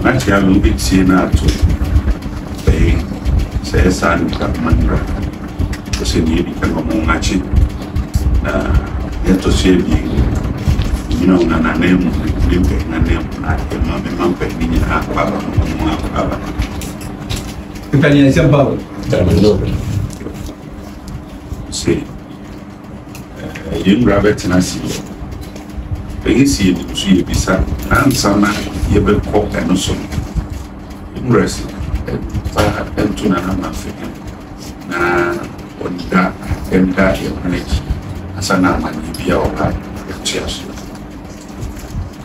Naturally, I'm big seeing that too. Say, son, Mandra. Because you become a monarchy. Yet to see you know, na name, living na name, I am a member in our power. Compagnie Sambal. See, young rabbit and I see. You see, you be sad, and some you will cook and so. Rest, and to another figure. On that, and that you manage as an army be our part. Cheers.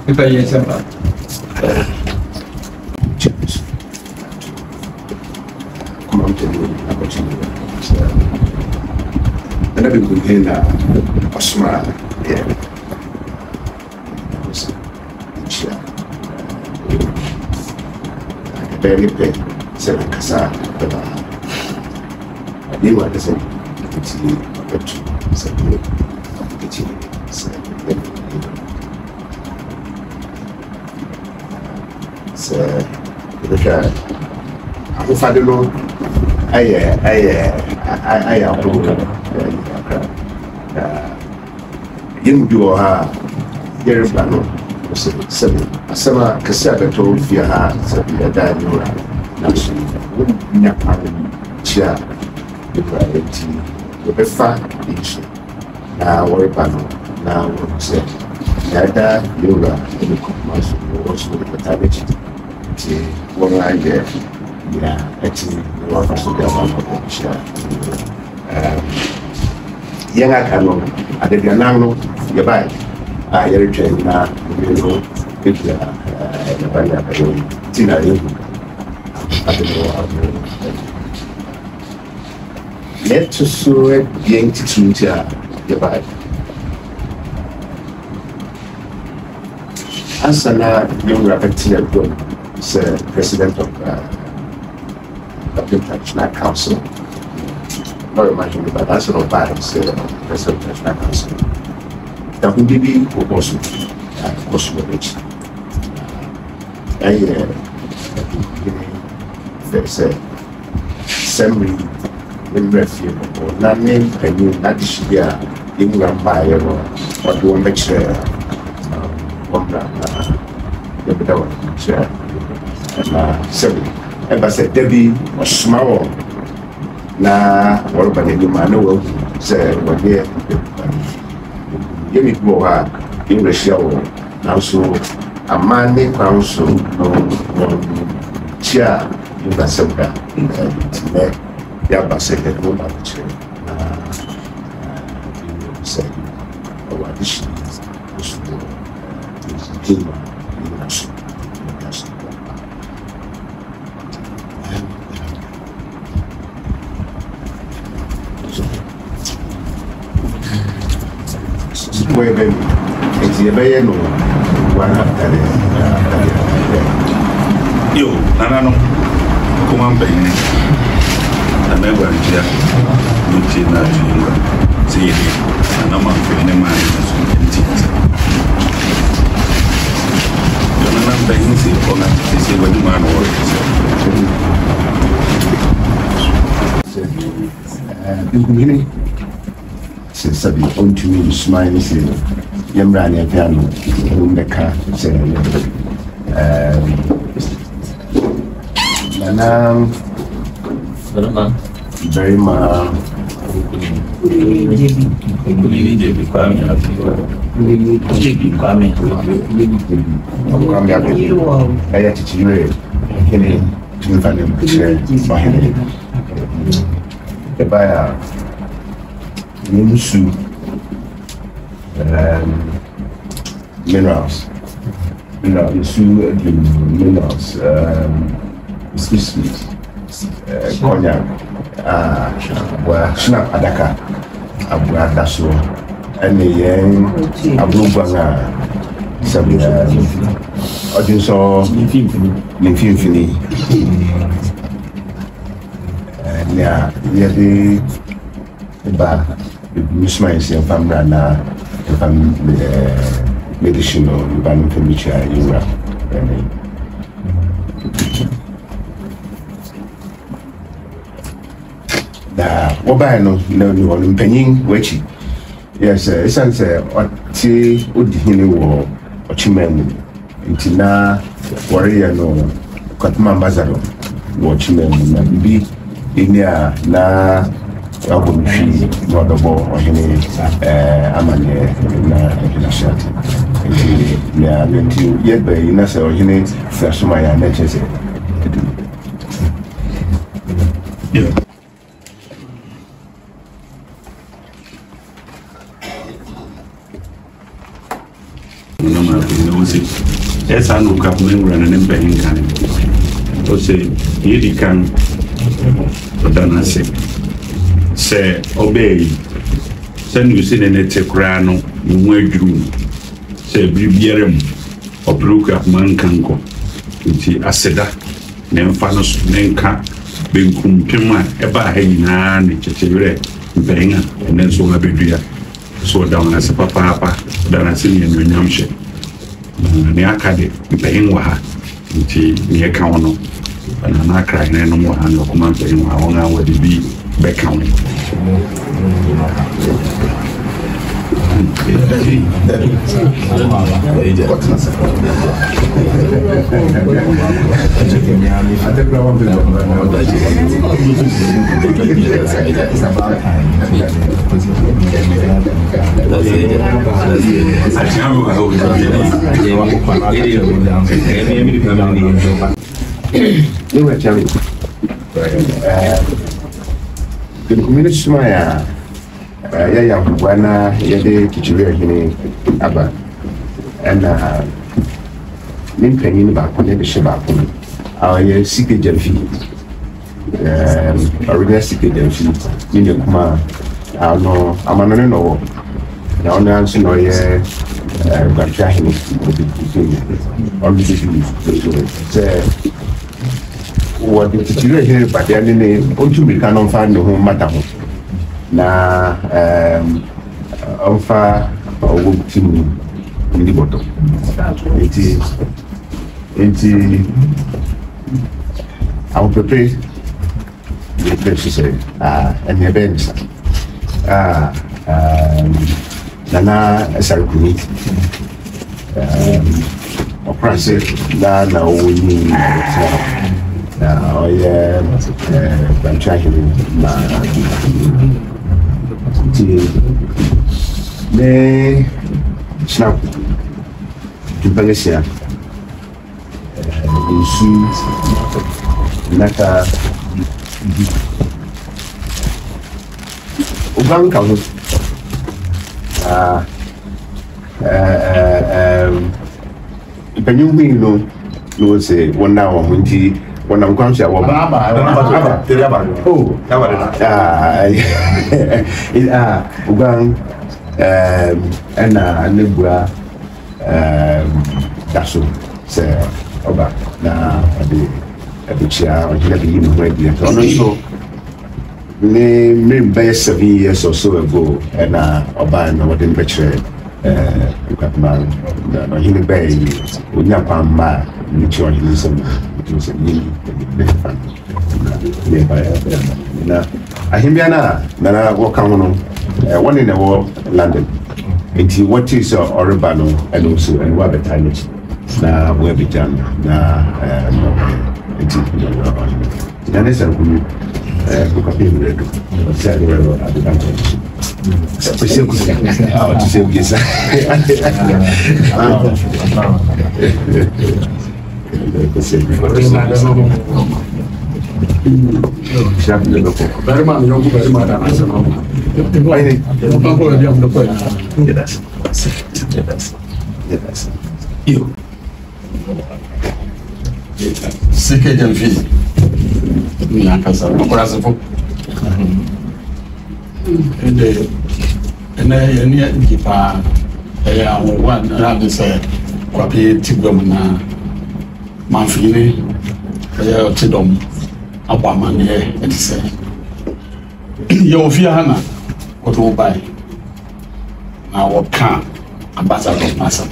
Compagnie Sambal. Cheers. Come on, tell me about you. And I've been here a smile. Yeah. Very big, so like Kasa, but I didn't want to say it's if I don't know, I you do her, you're Sama Cassava told Fia, Sabia Danura, Nashi, Napan, Chia, the variety, the fat each. Now, or panel, now, what said, Yada, Yura, and the commercial, also the paternity. One idea, yeah, actually, one of the Chia. Yanga Cano, at the Ganano, Yabai. I return now, you know, with the Tina. Let to sew it, young teacher, the bike. As an young rapid is president of the International Council. Not imagine, but that's not bad, president of the International Council. The Hundibi was rich. There's a assembly in refuge or nothing, and you not should be in Rambaya or do a mixture. The chair. And I said, Debbie was small. Now, what about the manual? Said, well, yeah. Give me more in the show. Now, so a man named Council, chair in the center, Yabba said that one of the chair. Said, oh, addition was where it's a very no one after you, Nanano, come on, baby. I never hear looking at you, see, and I'm not feeling a man. You're not paying to see what the man was. Sabi on to me smile say Yamrani piano Mecca say Nanam very ma Musu minerals. Minerals, species, cognac, snap adaka, daso, and the young Abrubanga, some audience or Linfinfini. And yeah, the Musma is a family now, medicinal, furniture, na wɔbaeɛ no na ɔno mpanyin w'akyi yes ɛsiane sɛ ɔte odi hene wɔ ɔkyeman mu nti na wɔreyɛ no kwatoma ambassador wɔ ɔkyeman mu na bibi ɛni a na wabɔ no hwii na ɔdɔbɔ ɔhene amanneɛ na ɛhyehyɛ nti nea nti yɛbɛyi na sɛ ɔhene fira soma yɛ a na ɛkyɛ sɛ Yes, I know Captain and then Benning can. Say, he can, but then I say, obey. Send you seen in a tekrano, you wear drew. Say, Bribiarum, or broke up man can go. It's a seda, then Fanos, then cat, being cumpima, ever hanging on, it's a banger, and then so a bit. So down as a papa, than I see in your yamship. Ne akade mpɛyin wɔ ha nti ne yɛka wo no na na akra ne no wɔ ha ne ɔkoma mpɛyin wɔ ha wɔn a wɔde bi bɛka wo ya bwana yade kichiwe hini aba na mpanyin ba ko ne be hye ba ko aye sike jamfi original sike jamfi ni ne kuma ano amanone no na ono anso no ye gbatwa hini on the say what the kichiwe hini ba de ne ontu mi kanon fa no ho mata ho na ọfa ọwọ timu ndị bọtọ eti àwọn pẹpẹ ní pẹ ṣiṣẹ ẹni ẹbẹ nìsa nana ẹsàrìkùnrin ọkùnrin na owó ní na ọyẹ bàtúwà hìrì na ti ne snap tupangesia nsu naka ubanka ho ipanyu mi no se wona wo nti wona nkwanso ya wo aba oh ugang ena nebua daso se oba na ade abichia ojina bi mu hwadi to no so ne me 7 years or so ago ena oba na wode mbechire ukatma na hini bay onya pamba ni chon hini sem ni ne ba na ahimia na woka hono one in London nti what is oribano and also and what betime na we be done na nti na nesa ku ko pe mi redo say we are at the bank se ku to say we say very much you sike jamfi ni akasaokrase fo ene ni pa ya wa na de se kwa pe tigwam na manfini ya tidom abamane etise ya ofia hana oto bai na woka ambassador masa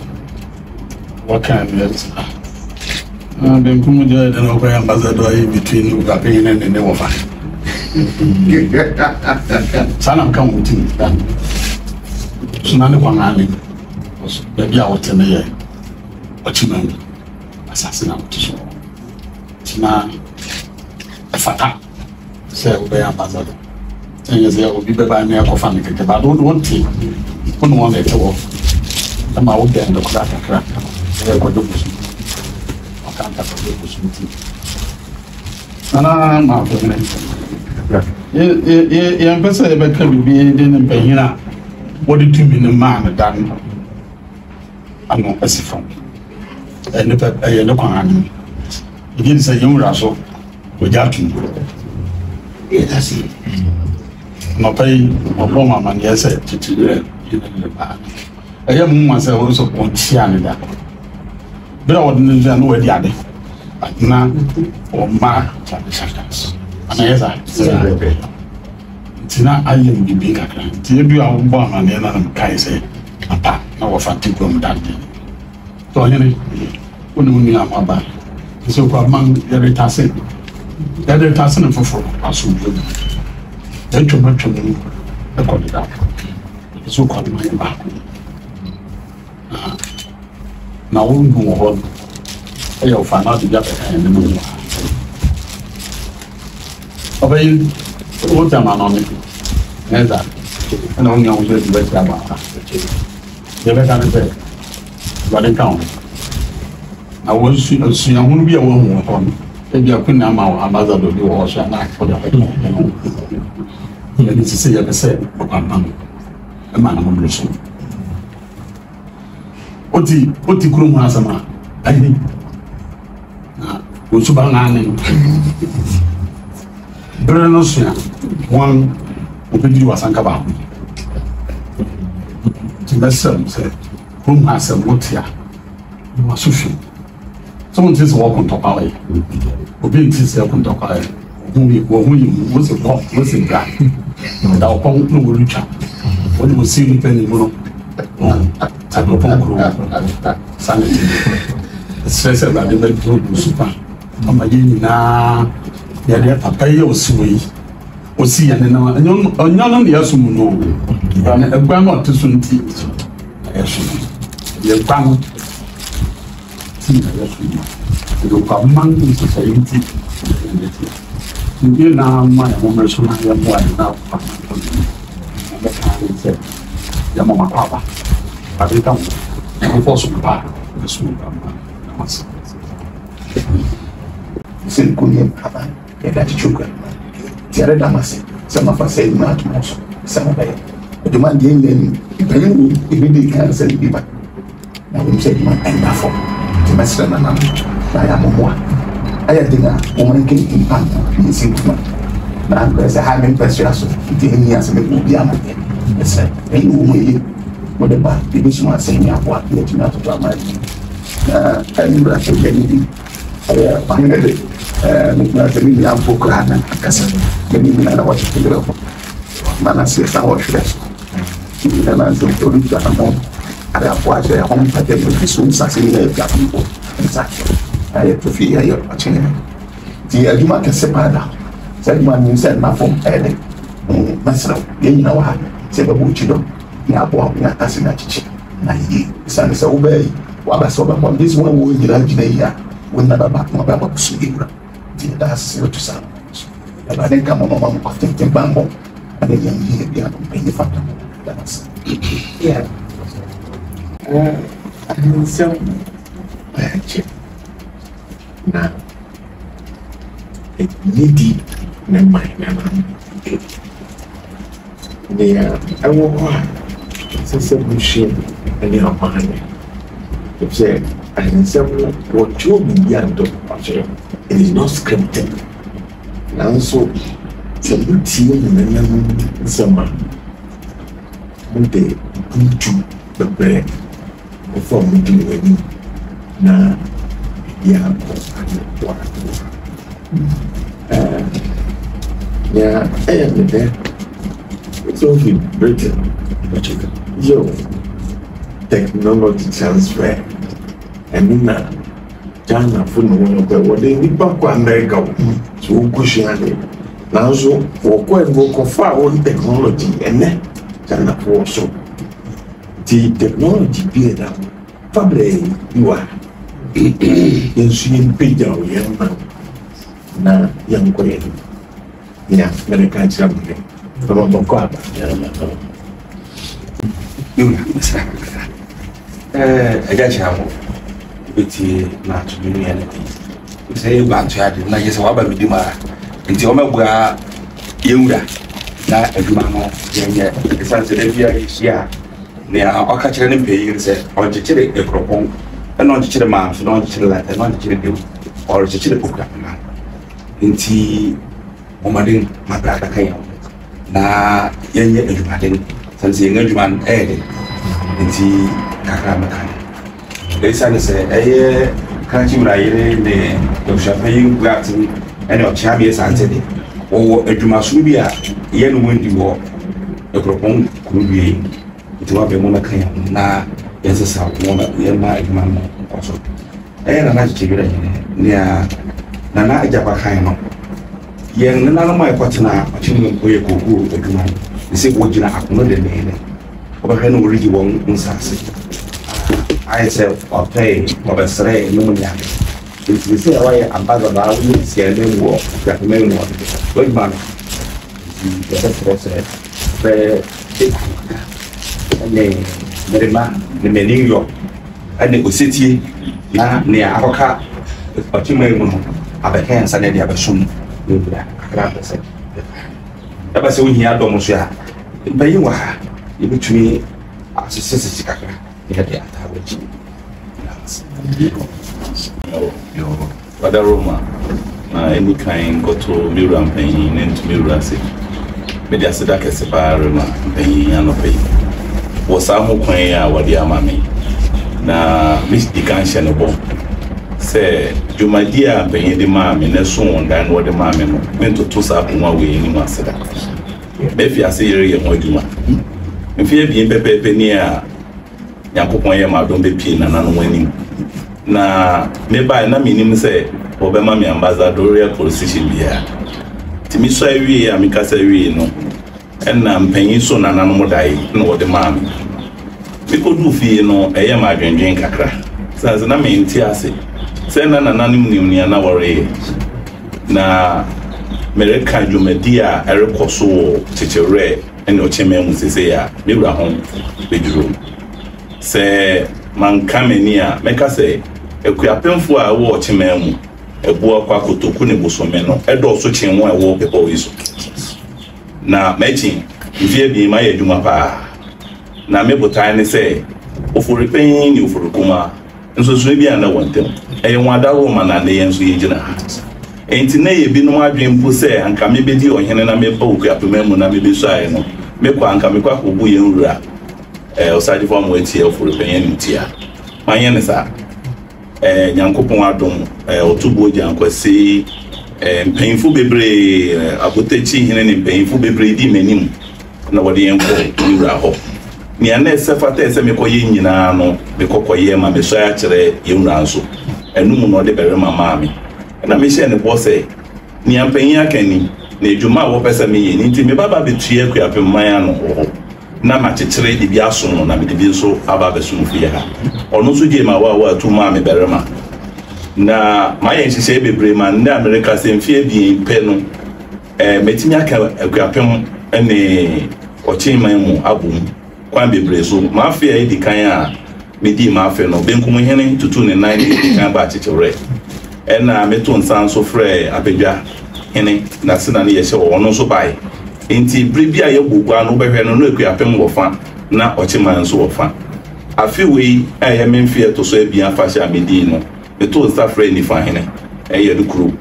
woka yes ben kuma je da no kwa ambassador yi between Uganda and the Wofa Sana mka muti dan. Sunani kwa ngani. Baby a wote ne ye. Ochimam. Asasina mutisho. Tina fata. Se obe ambassador. Tenye se obi beba ne akofa ne keke ba don't want to. Kono won lete wo. Ama wo de ndo kra kra. E ko do busu. Akanta ko do busu muti. Ana ma ko ne. Ye mpesa e be ka bibi de ne mpanyina. Wodi tumi ne man dan. Ano asifam. Ne pe e ne kwan anu. Igin se yumra so. Ojatu. That's it. No pay or Roma man, yes, to I am myself also on Tiana. But I wouldn't know the other. But now, or my Shakas. And yes, I say, Tina, I am the bigger. Tia, our bomb and then I'm Kaise, a pack, our fatigue from that day. So, anyway, when we are my back, so among the retassin. That doesn't for us who do. Then to much of them, I call it up. It's so called my back. Now, we move on. I'll find out the gap and the moon. Obey what am I on it? And that, and only on the best about the better say, but it count. I was seeing, I won't be a woman upon. Maybe I couldn't have my ambassador do also an act for the you need to say, I said, a man of blessing. Oti Kuruma Sama, I think. Usubanani Berenosia, one Opidi was Ankaba. To the son said, Whom has a motia? You are sushi. Someone says walk on top of it. Obi says walk on top of it. Who was a cop, was a guy. Without pong no richer. What you will see in penny mono. Sanity. The stress about the very super. On my yin na ya papa or sweet. Or see and no and none on the Asumo. A grandma to soon teach. Your grandma. You come among society. You now my woman so I am one now. Yamama Papa. I become a force of power. The smooth Said Kunyam Papa, and that sugar. Tiara Damas, some of us say not most, some of it. The man didn't immediately cancel the people. Now we said, man, and therefore. Master and I am one. I think a woman came in Panta in Singapore. Now there's a high impression of the years of the Mubiama. It's like any woman with a bad division saying, I want to let you know to drama. I knew that you can finally, maybe I'm for Grana, maybe I watch the girl. Manasseh, I watch this. And I don't do it. I have watched a home for them with soon succeeding people. Exactly. I have to feel you're watching it. The Aduma can separate. Said one you said my phone, Eddie. Myself, you know what? Say, but what you do? Now, walk not as in a chicken. Now, he son is obey. While I saw upon this one, we did Algeria. We never back my Baba Sugira. That's what you sound. But I didn't come on of thinking bamboo. And then you hear the penny factor. That's yeah. So, now, it needy, never mind. I will want a machine and they are behind me. If say, I can say what you mean, it is not scripted. Now, so, some team and some they do the bread. Before we do it, now, yeah, I am there. It's only Britain. Yo, technology transfer. And now, China, for no one of the world, they need back America. So, Kushani, nanso wɔkɔ ɛnkɔfa wɔn technology ɛnɛ China for so the technology bi ɛda fabrɛ yiwa yɛnso yɛmpagya wo yɛn na yɛnkɔ yɛn nea mɛreka kyerɛ mo dɛ bɛbɔbɔkɔ aba ɛgya kyerɛ mo bɛtie na atome nua no bi sɛ yɛba ato ade na yɛ sɛ waba medi mu a nti ɔmɛboa yɛwura na adwuma no yɛnyɛ ɛsiane sɛ da bia yɛhyia nea ɔka kyerɛ ne mpɛyi sɛ ɔnkyekyere ɛkuropɔn ɛna ɔnkyekyere maamso na ɔnkyekyere lata ɛna ɔnkyekyere dew ɔrekyekyere okudapoma nti ɔmaden mabradaka yɛn na yɛnyɛ adwumaden sane sɛ yɛnyɛ adwuma no ɛyɛ den nti kakra mɛka ne ɛsiane sɛ ɛyɛ kankye wura yere ne abusuapanyin guaten ɛne ɔkyea meɛ sante de wɔwɔ adwumaso bi a yɛ no wɔndi wɔ ɛkuropɔn kuro wie nti wabɛ mu no ka yɛn na yɛnsesa yɛma adwuma no nkɔ so ɛyɛ nana kyekyɛ werɛ nyene nea nana agyapa kan no yɛn nenanom a ɛkɔtena ɔkyene mu nkɔyɛ kokoo adwuma no ne sɛ wɔgyina akono dendeene wɔbɛhwɛ no wɔregye wɔn nsase ayɛ sɛ ɔpɛe wɔbɛsrɛ nom nyame nti sɛ wɔyɛ ambassador woyɛ siane wɔ dwapema mu wɔadwuma no nti yɛbɛsrɛ sɛ bɛ ɛne mmerema ne mani yɔ ɛne osetie na nea akɔka ɔkyema mu no abɛka nsa ne de abɛsom yɛwura kakra bɛ sɛ ɛbɛ sɛ wohia dɔm so a mpayi wɔ ha yɛbɛtumi asesesesi kakra ne yɛde ataa w'akyi Father Roma, any kind go to Miram paying and to Mirasi. Media Seda Casipara, paying and pay. Was some who quay what dear mammy. Now, Miss Decantion of Bomb. Say, you my dear paying the mammy, and soon than what the mammy meant to toss up in one way in one set. Maybe I say you're more you want. If you be in Pepe near Yakupoya, don't be pin and unwinning. Na meba na minim sɛ obema me ambassadorial position bia timi so awie a mikasa awie no ɛna mpanyin so nananom dai na wɔde maame mikodu fie no ɛyɛ ma adwendwen kakra sɛ na me nti ase sɛ na nananom nimnia na wɔre na mereka dwumadi a ɛrekɔ so wɔ kyekyerɛ ɛna ɔkyema mu sese a mewura ho beduro sɛ manka mani a meka sɛ ekuapemfo a wo ɔkyema mu ebu akwa kotoku ne bosome no ɛdɔ so kyen ho a ɛwɔ pepa wi so na mɛkyin mfie bi ma yɛ adwuma paa na mebotan ne sɛ oforipen ne oforikuma nso so bi ana wɔntem ɛyɛ wadaro ma na ne yɛn so yɛgyina enti na yɛ binom adwen mpo sɛ anka mebedi ɔhene na meba okuapema mu na mebesu ae no mekɔ anka mekɔ akɔbu yɛn wura osadifo mo etie oforipen ne tia manyɛ ne sa nyankopon adom otubo gyankwase mpanyinfo bebree abotachi hene ne mpanyinfo bebree di manim na wɔde yɛn kɔ wura hɔ nea na ɛsɛ fata ɛsɛ mekɔyɛ nyinaa no mekɔkɔyɛ ma mehyɛ akyerɛ yɛwura nso ɛnum na ɔde bɛrema maame ɛna mehyɛ ne bɔ sɛ nea mpanyin akani na adwuma a wɔpɛ sɛ meyɛ ne nti mebaba bɛtua akuapemman ano wɔ hɔ na makyekyere de bi aso no na mede bi nso aba bɛsom fie ha ɔno nso gye ma wa atu ma me bɛrema na mayɛ nhyehyɛ bebree ma nne Amerika sɛ mfie bi pɛ no metimi aka akuapem ne ɔkyeman mu abom kwan bebree so ma afei a edi kan a medi ma afei no benkum hene tutu ne nan ne kan ba kyekyere ɛna meto nsa nso frɛ abedwa hene na sena ne yɛhyɛ wɔ ɔno nso bae enti bribi a yɛbogwa no bɛhwɛ no no akuapem wɔ fa na ɔkyeman nso wɔ fa afi wei a yɛ memfie to so abia fa hyɛ amedi no meto nsa frɛ nifa hene ɛyɛ do kuro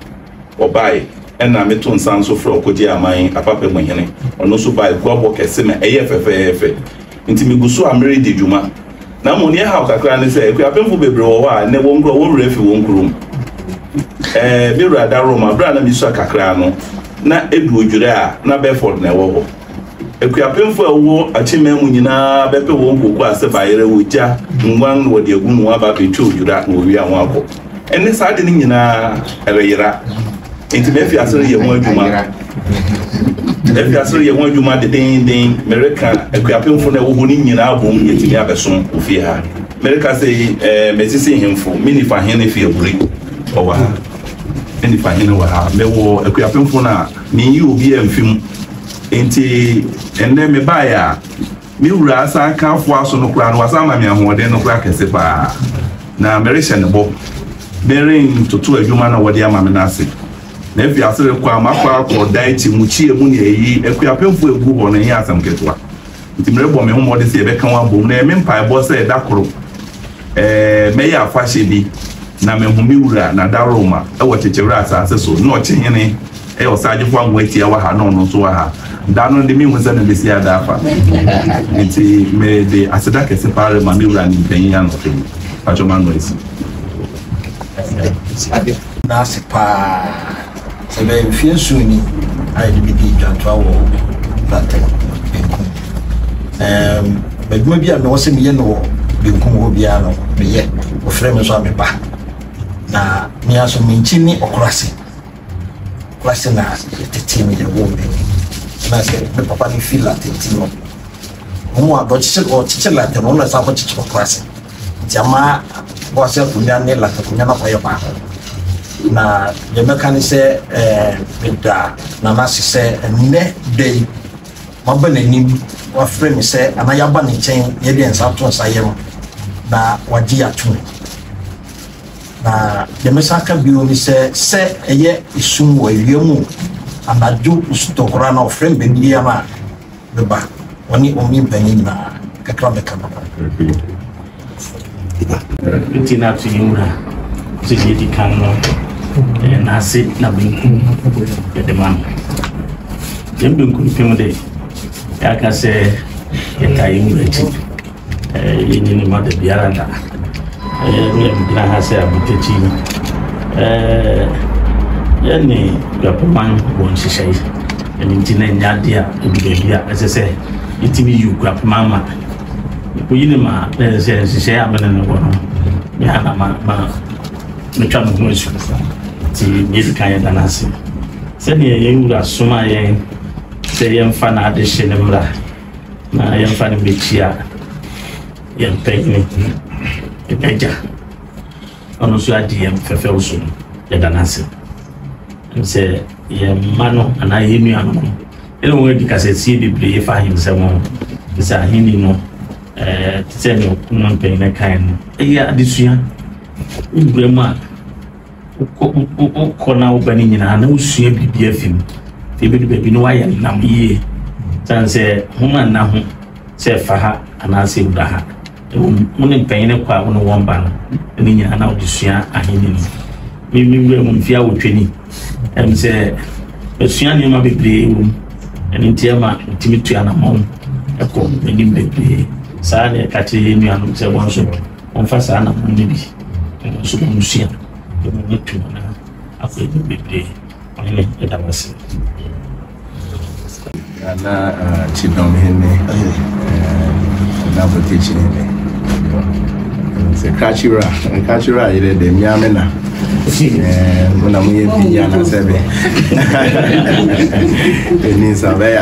ɔbae ɛna meto nsa nso frɛ ɔkɔgye aman apapa mu hene ɔno nso bae guabɔ kɛse ma ɛyɛ fɛfɛɛfɛ nti megu so amere di dwuma na mo ne ha kakra ne sɛ akuapemfo bebree wɔ hɔ a ne wɔn kuro wɔn wura fi wɔn kurom mewura da Roma bra na misu kakra no na edu odwure a na Bedford na ɛwɔ hɔ akuapemfo a wo akyema mu nyinaa bɛpɛ wɔn koko asɛ bayere wo gya nwan wo de agu mu aba betwe odwura na owi a ho akɔ ɛne saa de ne nyinaa ɛreyera enti me fi asere ye ho adwuma efi asere ye ho adwuma de den America akuapemfo na wo ho ni nyina abom yetimi abeso ofi ha America say mesisi hemfo mini fa hene fi aburi owa ha mini fa hene wa ha me wo akuapemfo na ni yi obi amfim enti enne me ba ya mi wura asa ka fo aso no kura no wasa ma me ahoden no kura kese pa na America ne bo bearing to adwuma na wode ama me na ase na efi asere kwa makwa ko daiti muchie mu ne yi akuapemfo egu ho na yi asam ketwa ntimre bo me ho mode se be kan wa bom na me mpa bo se dakoro me ya afahye bi na me humi wura na daroma e wo chechewura asase so no chehene e o saje fo anwati ya wa ha no so wa ha dano de mi hunza na besi ada afa nti me de aseda kese pare ma me wura ni panyin ya no fe pacho man noise na sepa sebe fie suni ai de bi janto awo that baduma bia no se miye no benkum ho bia no meye o frame so ameba na mi aso minchi ni okurase na tete mi de wo be na se me papa ni feel at tete no mo ado chiche la te no na sa ko chiche okurase jama bo se kunya ne la kunya na payo pa na ye mekani se bida na nasi se ne day mabana nim wa frame se anaya ba ne chen ye de nsa to nsa ye na waji atu na ye mesaka bi oni se eye isum wo ewiemu anaju ustokora na frame be ni ama beba woni omi bani na kakra meka no Tina to Yura, Ziggy Kano, and I sit na Binkum, the man. Then Binkum Pimode, I can say, a time in Mother Biaranda. I have said, Yenny, Grapaman won't she say, and in Tina Yadia, as I say, it's me you, Grap Mama. Kuyinima se amena no wono me ana ma me twa no nsu ti me kan ya danase se ne ye wura soma ye se ye mfa na ade hye ne mra na ye mfa ne mechia ye mpegni eja ono so ade ye mfefe uso ya danase se ye mano ana ye nu ano ele wo di kaseti biblie fa himse mo se ahini no tse no mpe na kan ya adisua ubrema ko na obani nyina na usua bibia fim te be be no waya nam yie sanse huma na ho se fa ha ana se uda ha mo ne mpe ne kwa no womba no ni nyina na odisua ahini ni mi mu mfia wotweni se esua ni ma bebre wo eni ntiama ntimitua na mo eko eni bebre Sane kati ni anu se wanso on fa sana munni bi so musia de munni tu na afre de bebe on le edamasi ana chidom hene na botichi hene se kachira ile de miamena muna muye biya na sebe ni sabe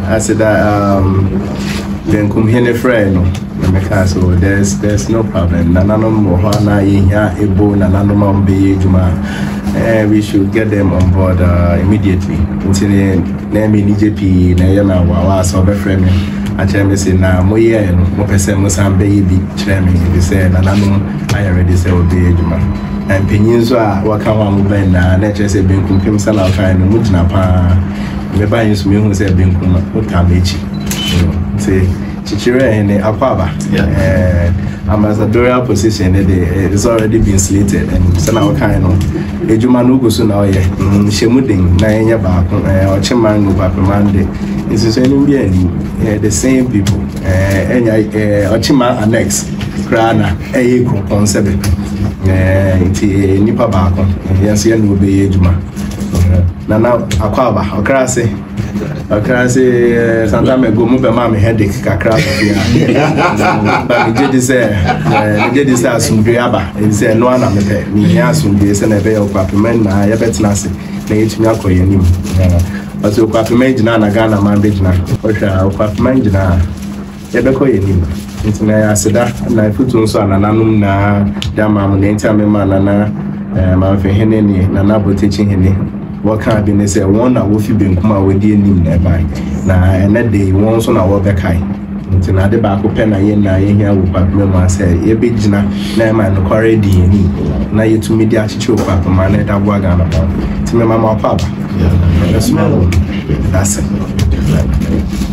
asida Benkum hene friend no meka so there's no problem nanano mo na yenya ebo nanano ma mbe juma we should get them on board immediately until na me ni JP na ya na wa so be friend me a chere say na mo ye no mo pese mo sambe bi chere me be say nanano I already say obe juma and penyin so a waka wa mo ben na chere say benkum pem sala kan no mujina pa me ba yin so me hu say benkum o ta mechi say Chichire in Akwaba, ambassadorial position, it's already been slated, and Sana Kaino, Ejumanugo Suna, Shemuding, Naya Bak, or Chemango Bapamande, it's the same people, Ochima Annex, Grana, Ego Concept, Nipa Bako, Yansian will be Ejuma. Nana Akwaba,Okrasi sometimes go move my headache kakra but me did this as Sumbriaba and say no one me here Sumbri say na be your papimen na ya betina se na yɛtumi akɔ yɛn anim ɔsɛ okwapema gyina na Ghana man bɛgyina ɔhwɛ a okwapema gyina yɛbɛkɔ yɛn anim nti na yɛaseda na efutu nso anananom na dama mu na nti amema nana mamfehene ne nana botechi hene wɔka bi ne sɛ wɔn na wofi benkum a wɔdi anim na ɛban na ɛnɛ de wɔn nso na wɔbɛkae nti na ade baako pɛ na yɛn na yɛhia wɔ kwapema mu asɛ yɛbɛgyina na ɛma nokware di yɛn anim na yɛtumi de akyekyere wɔ kwapema na ɛda boa Ghana pa nti mɛma ma ɔkɔ aba ɛsoma wɔ that's it.